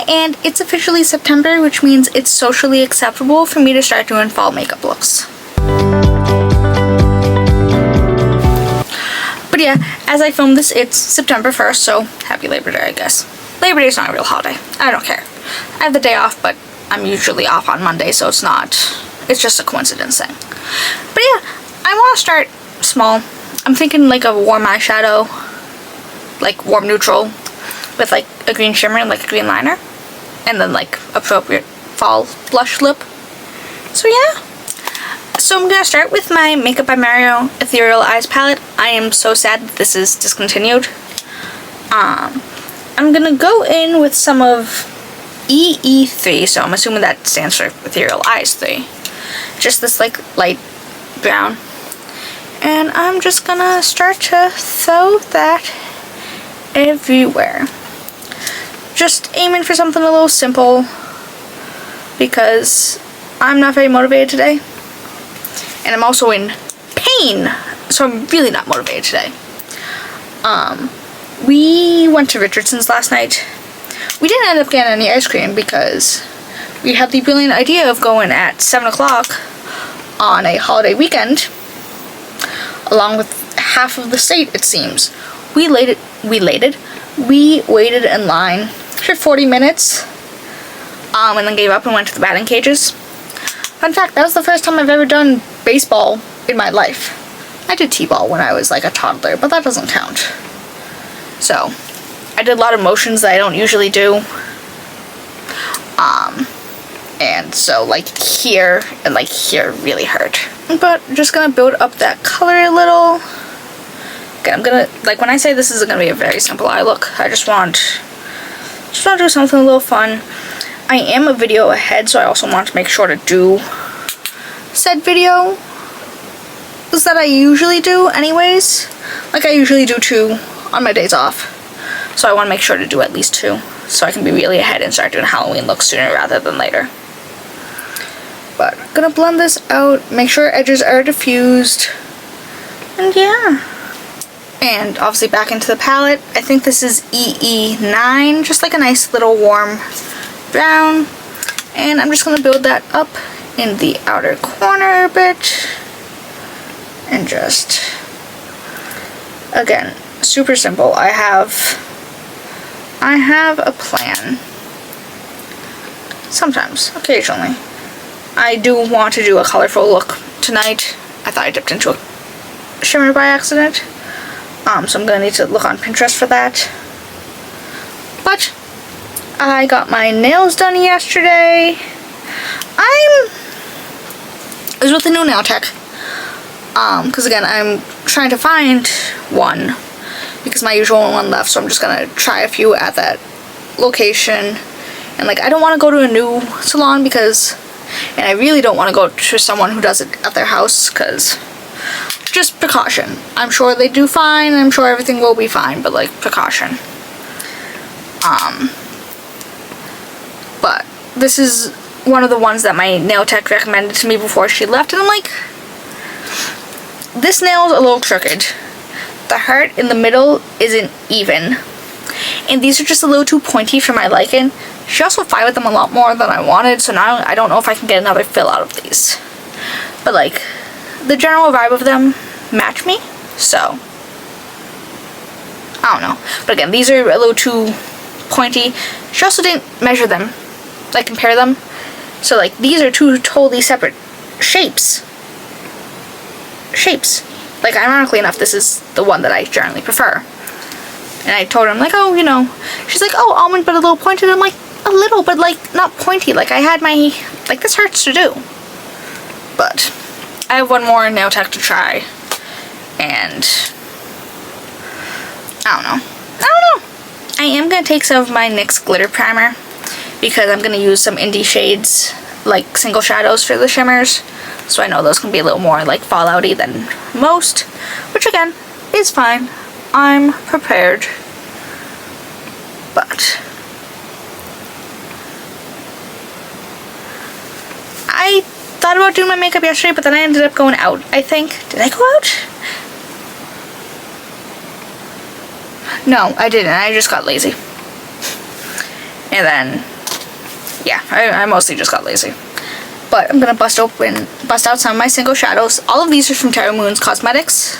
and it's officially September, which means it's socially acceptable for me to start doing fall makeup looks. But yeah, as I film this, it's September 1st, so happy Labor Day, I guess. Labor Day is not a real holiday. I don't care. I have the day off, but I'm usually off on Monday, so it's just a coincidence thing. But yeah, I want to start small. I'm thinking like a warm eyeshadow, like warm neutral, with like a green shimmer and like a green liner, and then like appropriate fall blush lip. So yeah. So I'm gonna start with my Makeup by Mario Ethereal Eyes palette. I am so sad that this is discontinued. I'm gonna go in with some of EE3, so I'm assuming that stands for Ethereal Eyes 3. Just this like light brown. And I'm just gonna start to throw that everywhere. Just aiming for something a little simple because I'm not very motivated today. And I'm also in pain, so I'm really not motivated today. We went to Richardson's last night. We didn't end up getting any ice cream because we had the brilliant idea of going at 7 o'clock on a holiday weekend, along with half of the state, it seems. We waited in line for 40 minutes, and then gave up and went to the batting cages. Fun fact, that was the first time I've ever done baseball in my life. I did t-ball when I was like a toddler, but that doesn't count. So, I did a lot of motions that I don't usually do. And so like here and like here really hurt. But just gonna build up that color a little. Okay, I'm gonna, like when I say this is gonna be a very simple eye look, I just want to do something a little fun. I am a video ahead, so I also want to make sure to do said video that I usually do anyways. Like I usually do 2 on my days off. So I want to make sure to do at least 2 so I can be really ahead and start doing Halloween looks sooner rather than later. But I'm gonna blend this out, make sure edges are diffused, and yeah. And obviously back into the palette. I think this is EE9, just like a nice little warm brown. And I'm just gonna build that up in the outer corner a bit. And just, again, super simple. I have a plan. Sometimes, occasionally. I do want to do a colorful look tonight. I thought I dipped into a shimmer by accident. So I'm gonna need to look on Pinterest for that. But I got my nails done yesterday. I was with a new nail tech. Because again, I'm trying to find one because my usual one left, so I'm just gonna try a few at that location. And like, I don't want to go to a new salon and I really don't want to go to someone who does it at their house because just precaution. I'm sure they do fine, and I'm sure everything will be fine, but like precaution. But this is one of the ones that my nail tech recommended to me before she left, and I'm like, this nail's a little crooked. The heart in the middle isn't even. And these are just a little too pointy for my liking. She also fired them a lot more than I wanted, so now I don't know if I can get another fill out of these. But like, the general vibe of them match me, so I don't know. But again, these are a little too pointy. She also didn't measure them, like compare them. So like, these are 2 totally separate shapes. Like, ironically enough, this is the one that I generally prefer. And I told her, I'm like, oh, you know, she's like, oh, almond but a little pointed. I'm like, a little, but like not pointy. Like, I had my, like, this hurts to do. But I have one more nail tech to try, and I don't know. I am gonna take some of my NYX glitter primer because I'm gonna use some indie shades, like single shadows for the shimmers. So I know those can be a little more like fallouty than most, which again is fine. I'm prepared. But I thought about doing my makeup yesterday, but then I ended up going out, I think. Did I go out? No, I didn't. I just got lazy. And then, yeah, I mostly just got lazy. But I'm gonna bust out some of my single shadows. All of these are from Terra Cosmetics.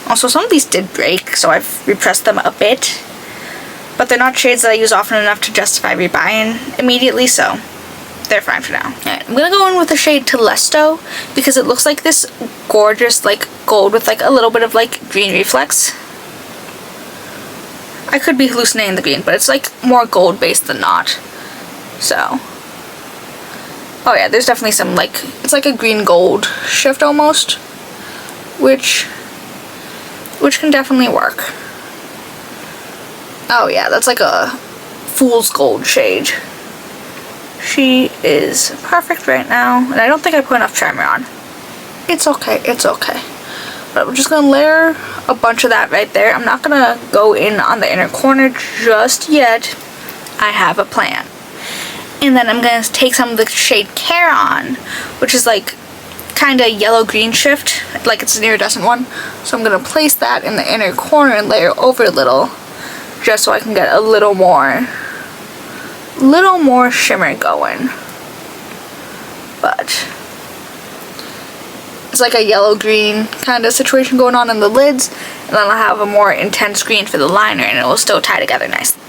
Also, some of these did break, so I've repressed them a bit. But they're not shades that I use often enough to justify rebuying immediately, so they're fine for now. Alright, I'm gonna go in with the shade Telesto because it looks like this gorgeous, like, gold with, like, a little bit of, like, green reflex. I could be hallucinating the green, but it's, like, more gold-based than not. So. Oh yeah, there's definitely some, like, it's like a green-gold shift almost. Which can definitely work. Oh yeah, that's like a fool's gold shade. She is perfect right now, and I don't think I put enough primer on. It's okay, it's okay. But we're just gonna layer a bunch of that right there. I'm not gonna go in on the inner corner just yet. I have a plan. And then I'm gonna take some of the shade Care on, which is like kind of yellow-green shift, like it's an iridescent one. So I'm gonna place that in the inner corner and layer over a little, just so I can get a little more shimmer going. But it's like a yellow-green kind of situation going on in the lids, and then I'll have a more intense green for the liner, and it will still tie together nicely.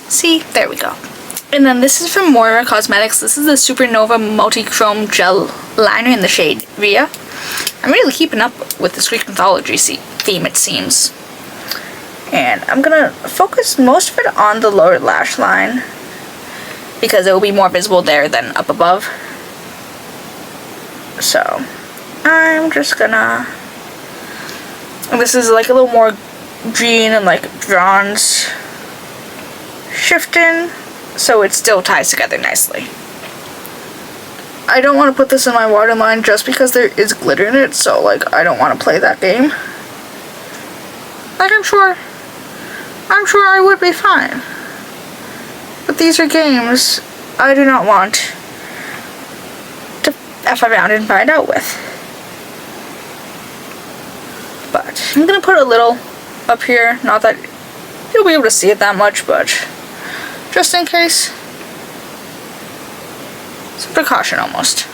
See, there we go. And then this is from Moira Cosmetics. This is the Supernova Multichrome Gel Liner in the shade Rhea. I'm really keeping up with this Greek mythology theme, it seems. And I'm gonna focus most of it on the lower lash line because it will be more visible there than up above. So I'm just gonna, and this is like a little more green and like bronze shifting, so it still ties together nicely. I don't want to put this in my waterline just because there is glitter in it, so like I don't want to play that game. Like I'm sure I would be fine. But these are games I do not want to F around and find out with. But I'm gonna put a little up here, not that you'll be able to see it that much, but just in case. It's a precaution almost.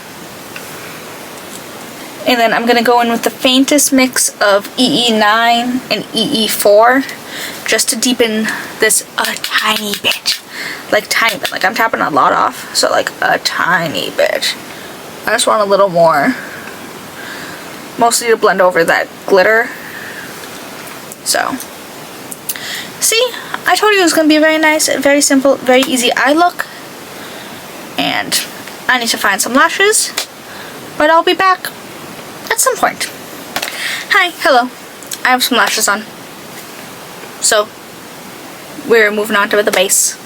And then I'm going to go in with the faintest mix of EE9 and EE4 just to deepen this a tiny bit. Like tiny bit. Like I'm tapping a lot off, so like a tiny bit. I just want a little more. Mostly to blend over that glitter. So. See, I told you it was going to be very nice, very simple, very easy eye look. And I need to find some lashes, but I'll be back at some point. Hi, hello. I have some lashes on. So, we're moving on to the base.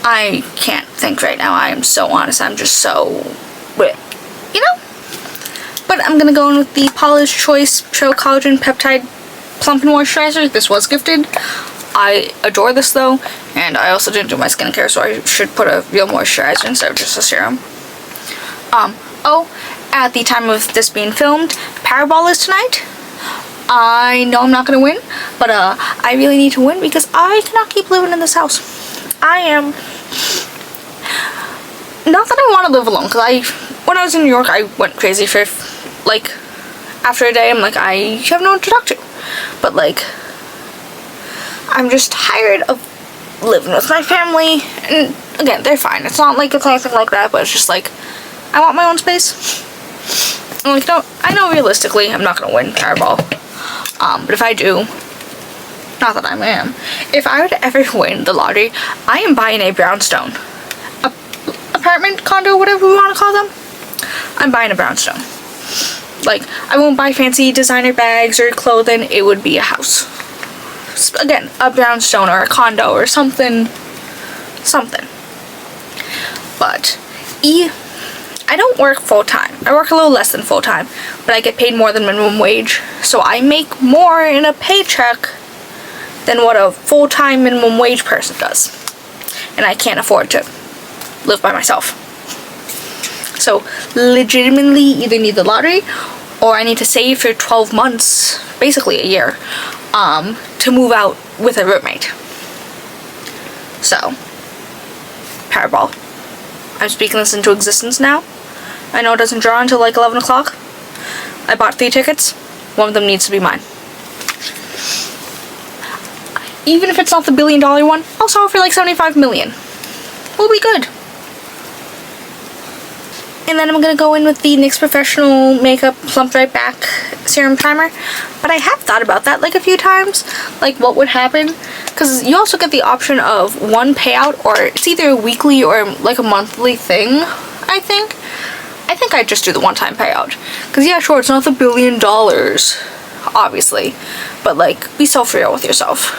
I can't think right now. I am so honest. I'm just so, you know? But I'm going to go in with the Paula's Choice Pro Collagen Peptide Plump and Moisturizer. This was gifted. I adore this though, and I also didn't do my skincare, so I should put a real moisturizer instead of just a serum. At the time of this being filmed, Powerball is tonight. I know I'm not gonna win, but I really need to win because I cannot keep living in this house. I am, not that I want to live alone, because when I was in New York, I went crazy for like after a day. I'm like, I have no one to talk to. But like, I'm just tired of living with my family, and again, they're fine. It's not like it's anything like that, but it's just like, I want my own space. And like, I know realistically I'm not gonna win Powerball, but if I do, not that I am, if I were to ever win the lottery, I am buying a brownstone, apartment, condo, whatever we want to call them. I'm buying a brownstone. Like, I won't buy fancy designer bags or clothing. It would be a house. Again, a brownstone or a condo or something. But, I don't work full-time. I work a little less than full-time, but I get paid more than minimum wage. So I make more in a paycheck than what a full-time minimum wage person does. And I can't afford to live by myself. so legitimately either need the lottery or I need to save for 12 months, basically a year, to move out with a roommate. So, Powerball. I'm speaking this into existence now. I know it doesn't draw until like 11 o'clock. I bought 3 tickets. One of them needs to be mine. Even if it's not the $1 billion one, I'll sell it for like 75 million. We'll be good. And then I'm going to go in with the NYX Professional Makeup Plump Right Back Serum Primer. But I have thought about that like a few times. Like what would happen. Because you also get the option of one payout, or it's either a weekly or like a monthly thing, I think. I think I'd just do the one-time payout. Because yeah, sure, it's not the $1 billion, obviously. But like, be self-real with yourself.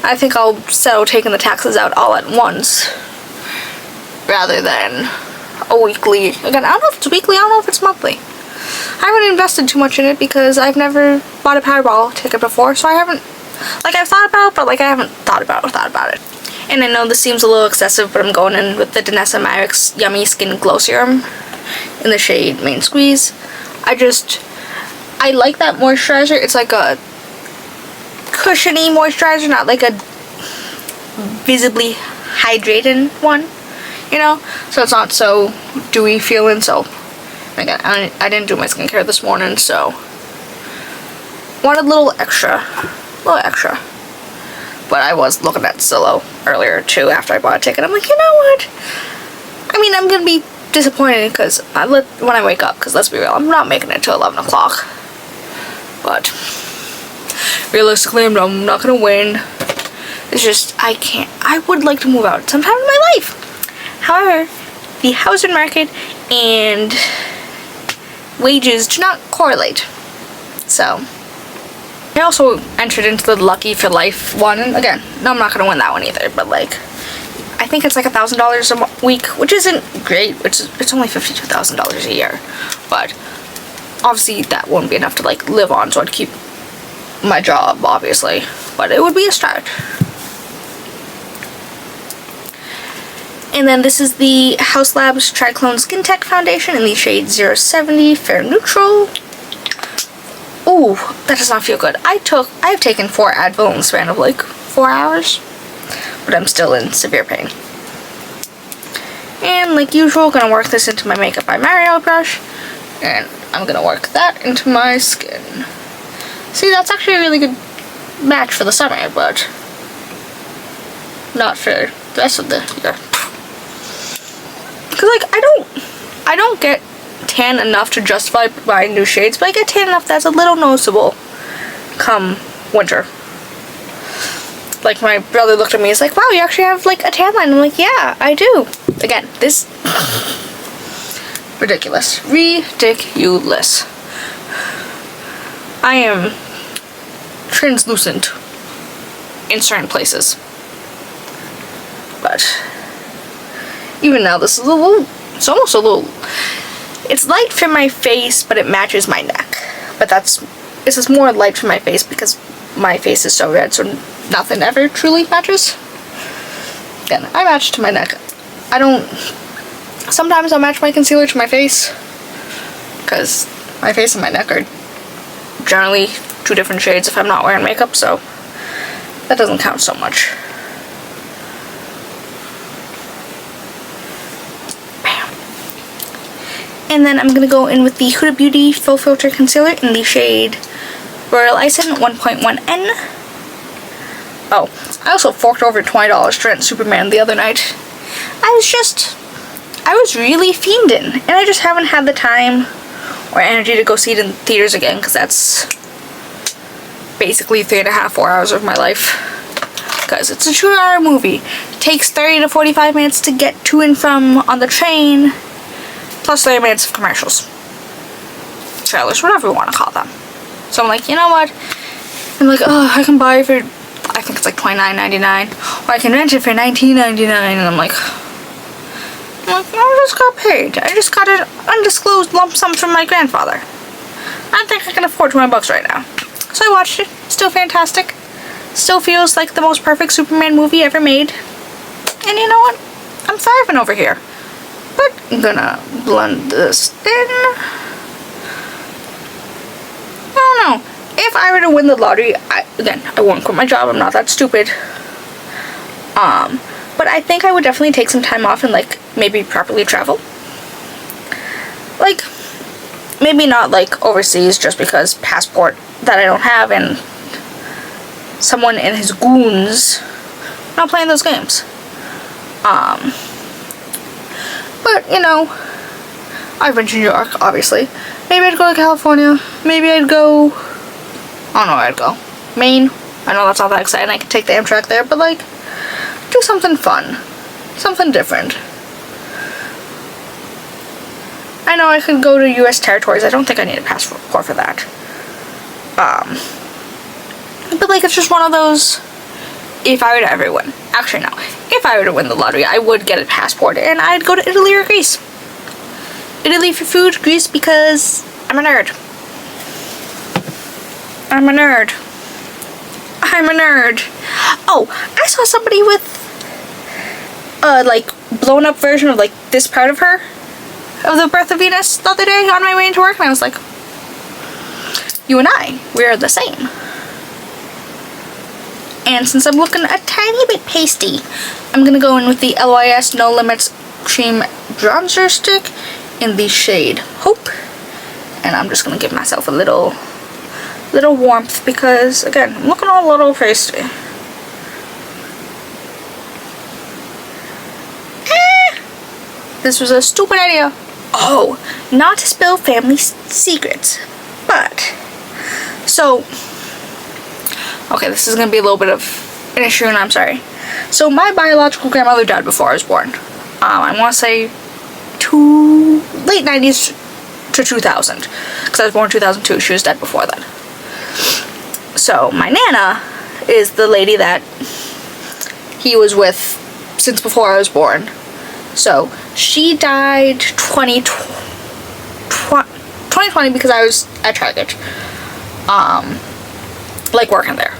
I think I'll settle taking the taxes out all at once. Rather than a weekly. Again, I don't know if it's weekly, I don't know if it's monthly. I haven't invested too much in it because I've never bought a Powerball ticket before, so I haven't, like, I've thought about it, but like I haven't thought about it. And I know this seems a little excessive, but I'm going in with the Danessa Myricks Yummy Skin Glow Serum in the shade Main Squeeze. I like that moisturizer. It's like a cushiony moisturizer, not like a visibly hydrating one. You know, so it's not so dewy feeling. So again, I didn't do my skincare this morning, so wanted a little extra. But I was looking at Zillow earlier too after I bought a ticket. I'm like, you know what? I mean, I'm gonna be disappointed because when I wake up, because let's be real, I'm not making it till 11 o'clock. But realistically, I'm not gonna win. It's just I would like to move out sometime in my life. However, the housing market and wages do not correlate. So, I also entered into the Lucky for Life one. And again, no, I'm not going to win that one either. But, like, I think it's like $1,000 a week, which isn't great. It's only $52,000 a year. But, obviously, that won't be enough to, like, live on. So, I'd keep my job, obviously. But it would be a start. And then this is the Haus Labs Trichlone Skin Tech Foundation in the shade 070 Fair Neutral. Ooh, that does not feel good. I have taken 4 Advil in the span of like 4 hours, but I'm still in severe pain. And like usual, gonna work this into my Makeup by Mario brush, and I'm gonna work that into my skin. See, that's actually a really good match for the summer, but not for the rest of the year. Cause like I don't get tan enough to justify buying new shades, but I get tan enough that's a little noticeable come winter. Like my brother looked at me, he's like, wow, you actually have like a tan line. I'm like, yeah, I do. Again, this ridiculous. I am translucent in certain places. But even now, this is it's almost a little, it's light for my face, but it matches my neck. But this is more light for my face because my face is so red, so nothing ever truly matches. Again, I match to my neck. Sometimes I'll match my concealer to my face, because my face and my neck are generally 2 different shades if I'm not wearing makeup, so that doesn't count so much. And then I'm going to go in with the Huda Beauty Full Filter Concealer in the shade Royal Icing 1.1N. Oh, I also forked over $20 to rent Superman the other night. I was really fiending, and I just haven't had the time or energy to go see it in theaters again, because that's basically 3.5-4 hours of my life. Because it's a 2-hour movie. It takes 30 to 45 minutes to get to and from on the train, plus 30 minutes of commercials. Trailers, whatever you want to call them. So I'm like, you know what? I'm like, oh, I can buy it for, I think it's like $29.99, or I can rent it for $19.99, and I'm like, I just got paid. I just got an undisclosed lump sum from my grandfather. I think I can afford $20 right now. So I watched it. Still fantastic. Still feels like the most perfect Superman movie ever made. And you know what? I'm thriving over here. But I'm gonna blend this in. I don't know. If I were to win the lottery, I won't quit my job. I'm not that stupid. But I think I would definitely take some time off and like maybe properly travel. Like maybe not like overseas just because passport that I don't have and someone and his goons not playing those games. But you know, I've been to New York, obviously. Maybe I'd go to California. Maybe I'd go, I don't know where I'd go. Maine. I know that's not that exciting. I could take the Amtrak there, but like, do something fun. Something different. I know I could go to U.S. territories. I don't think I need a passport for that. But like, it's just one of those, if I were to ever win. Actually, no. If I were to win the lottery, I would get a passport and I'd go to Italy or Greece. Italy for food, Greece because I'm a nerd. I'm a nerd. I'm a nerd. Oh, I saw somebody with like blown up version of like this part of her, of the birth of Venus the other day on my way into work, and I was like, you and I, we're the same. And since I'm looking a tiny bit pasty, I'm gonna go in with the LYS No Limits Cream Bronzer Stick in the shade Hope, and I'm just gonna give myself a little warmth because again, I'm looking all a little pasty. This was a stupid idea. Oh, not to spill family secrets, but so okay, this is gonna be a little bit of an issue, and I'm sorry. So my biological grandmother died before I was born. I want to say late 90s to 2000, because I was born in 2002. She was dead before that. So my Nana is the lady that he was with since before I was born. So she died 2020 because I was at Target, like working there.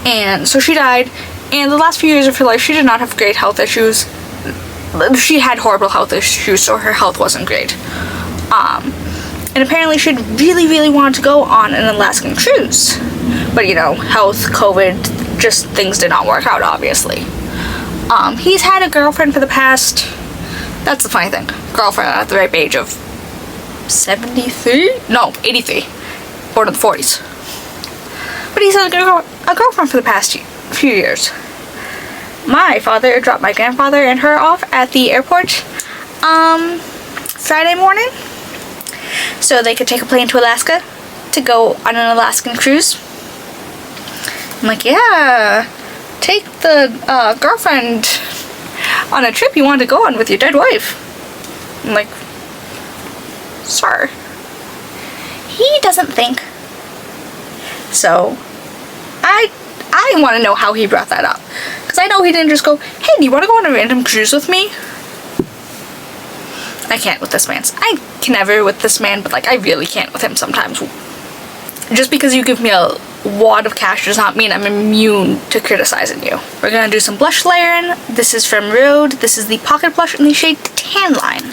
And so she died, and the last few years of her life she did not have great health issues. She had horrible health issues, so her health wasn't great. And apparently she'd really wanted to go on an Alaskan cruise, but you know, health, COVID, just things did not work out, obviously. He's had a girlfriend for the past, that's the funny thing, girlfriend at the ripe age of 73? No, 83. Born in the 40s. But he's had a girlfriend for the past few years. My father dropped my grandfather and her off at the airport Friday morning so they could take a plane to Alaska to go on an Alaskan cruise. I'm like, yeah, take the girlfriend on a trip you wanted to go on with your dead wife. I'm like, sir, he doesn't think. So I want to know how he brought that up, because I know he didn't just go, hey, do you want to go on a random cruise with me? I can't with this man. I can never with this man, but like I really can't with him sometimes. Just because you give me a wad of cash does not mean I'm immune to criticizing you. We're gonna do some blush layering. This is from Rhode. This is the Pocket Blush in the shade Tan Line.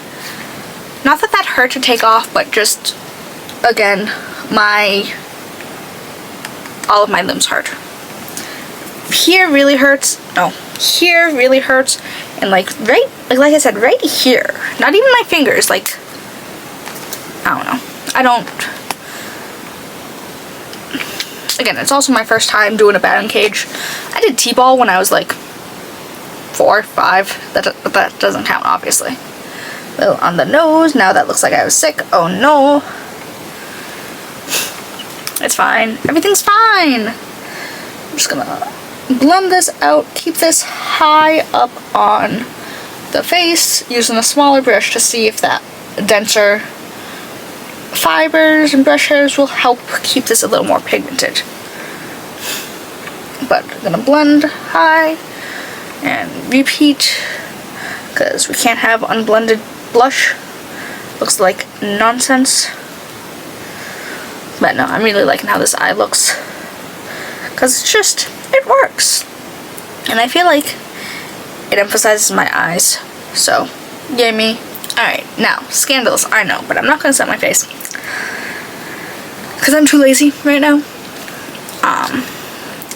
Not that that hurt to take off, but just, again, all of my limbs hurt. Here really hurts. No, here really hurts, and like like I said, right here. Not even my fingers. Like, I don't know. Again, it's also my first time doing a batting cage. I did T-ball when I was like 4 or 5. That doesn't count, obviously. A little on the nose. Now that looks like I was sick. Oh no. It's fine. Everything's fine. I'm just gonna blend this out. Keep this high up on the face using a smaller brush to see if that denser fibers and brush hairs will help keep this a little more pigmented. But I'm gonna blend high and repeat, because we can't have unblended blush. Looks like nonsense. But no, I'm really liking how this eye looks, because it's just, it works. And I feel like it emphasizes my eyes So, yay me. Alright, now, scandals, I know, but I'm not gonna set my face. Because I'm too lazy right now.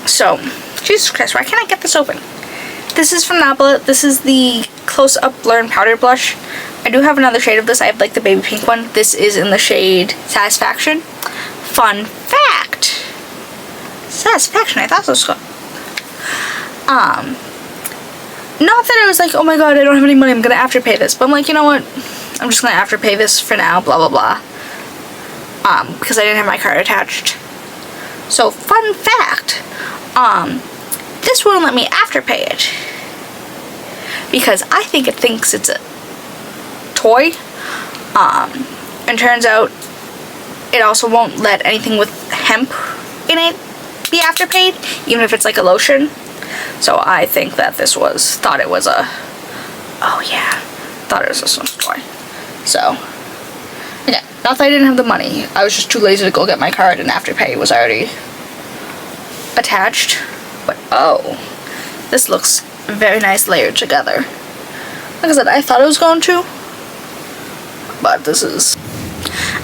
So, Jesus Christ, why can't I get this open? This is from Nabla. This is the Close-Up Blur and Powder Blush. I do have another shade of this. I have like the baby pink one. This is in the shade Satisfaction. Fun fact. Satisfaction, I thought so was called. Not that I was like, oh my god, I don't have any money, I'm gonna afterpay this. But I'm like, you know what? I'm just gonna afterpay this for now, blah blah blah. Because I didn't have my card attached. So, fun fact. This won't let me afterpay it. Because I think it thinks it's a toy. And turns out it also won't let anything with hemp in it be afterpaid, even if it's like a lotion. So I think that this was, thought it was a toy. So, yeah, not that I didn't have the money. I was just too lazy to go get my card, and Afterpay was already attached. But, oh, this looks very nice layered together. Like I said, I thought it was going to, but this is...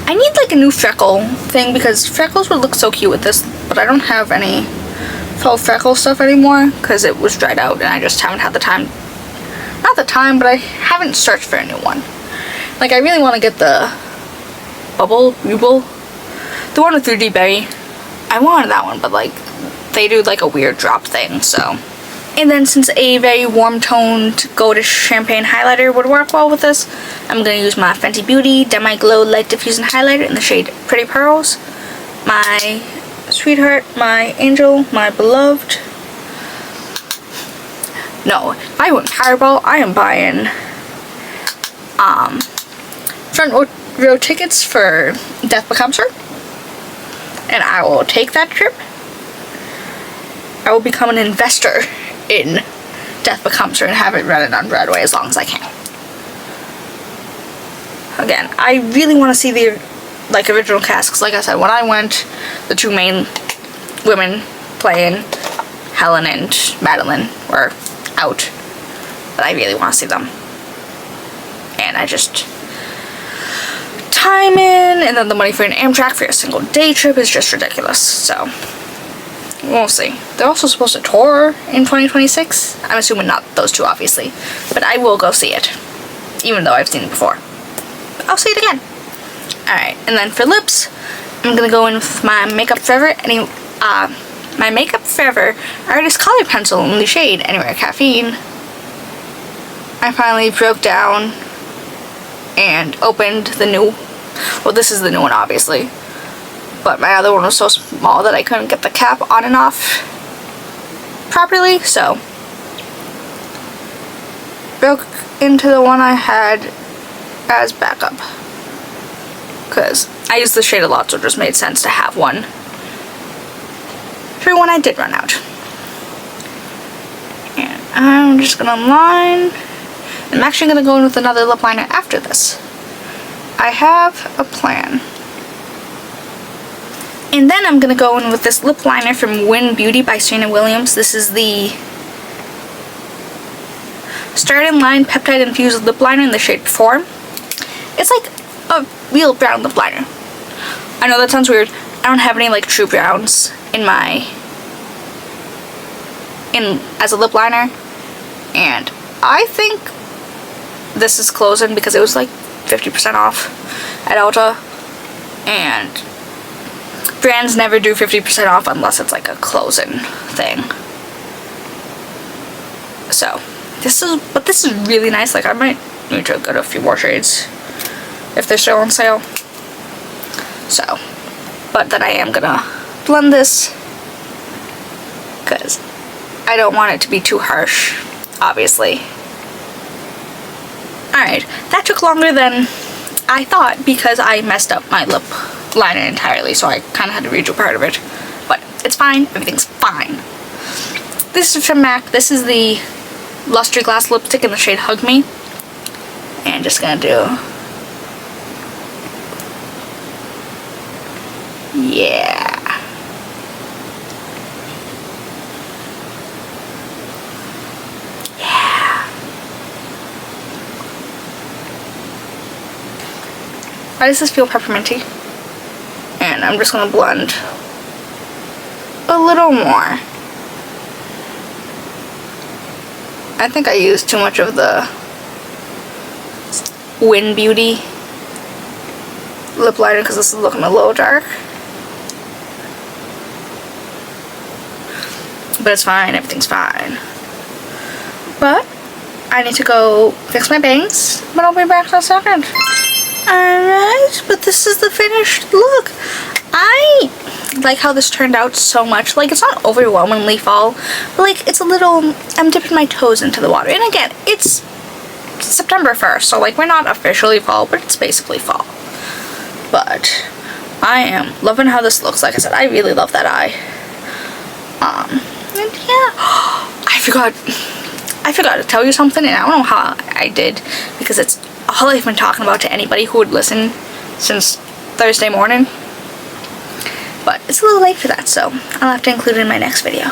I need like a new freckle thing, because freckles would look so cute with this, but I don't have any faux freckle stuff anymore because it was dried out and I just haven't had the time. Not the time, but I haven't searched for a new one. Like, I really want to get the Bubble, the one with 3D berry. I wanted that one, but like, they do like a weird drop thing, so. And then since a very warm toned goldish champagne highlighter would work well with this, I'm going to use my Fenty Beauty Demi Glow Light Diffusing Highlighter in the shade Pretty Pearls. My sweetheart, my angel, my beloved. No, if I went Fireball, I am buying front row tickets for Death Becomes Her. And I will take that trip. I will become an investor in Death Becomes Her and have it running on Broadway as long as I can. Again, I really want to see the like original cast, because like I said, when I went, the two main women playing, Helen and Madeline, were out, but I really want to see them. And I just time in, and then the money for an Amtrak for a single day trip is just ridiculous, so we'll see. They're also supposed to tour in 2026. I'm assuming not those two, obviously, but I will go see it, even though I've seen it before. I'll see it again. Alright, and then for lips, I'm gonna go in with my Makeup Forever my Makeup Forever Artist Color Pencil in the shade Anywhere Caffeine. I finally broke down and opened the new, well, this is the new one obviously, but my other one was so small that I couldn't get the cap on and off properly, so broke into the one I had as backup, because I use the shade a lot, so it just made sense to have one for when I did run out. And I'm just gonna line. I'm actually gonna go in with another lip liner after this. I have a plan. And then I'm gonna go in with this lip liner from Win Beauty by Serena Williams. This is the Start and Line Peptide Infused Lip Liner in the shade Form. It's like a real brown lip liner. I know that sounds weird. I don't have any like true browns in as a lip liner, and I think this is closing because it was like 50% off at Ulta, and brands never do 50% off unless it's like a closing thing. So this is really nice. Like, I might need to go to a few more shades if they're still on sale. So, but then I am gonna blend this because I don't want it to be too harsh, obviously. Alright, that took longer than I thought because I messed up my lip liner entirely, so I kind of had to redo part of it. But it's fine, everything's fine. This is from MAC. This is the Lustreglass lipstick in the shade Hug Me. And just gonna do... yeah. Yeah. Why does this feel pepperminty? And I'm just gonna blend a little more. I think I used too much of the Win Beauty lip liner because this is looking a little dark. But it's fine, everything's fine. But I need to go fix my bangs, but I'll be back in a second. Alright, but this is the finished look. I like how this turned out so much. Like, it's not overwhelmingly fall, but like, it's a little, I'm dipping my toes into the water. And again, it's September 1st, so like, we're not officially fall, but it's basically fall. But I am loving how this looks. Like I said, I really love that eye. And yeah, I forgot to tell you something, and I don't know how I did, because it's all I've been talking about to anybody who would listen since Thursday morning. But it's a little late for that, so I'll have to include it in my next video.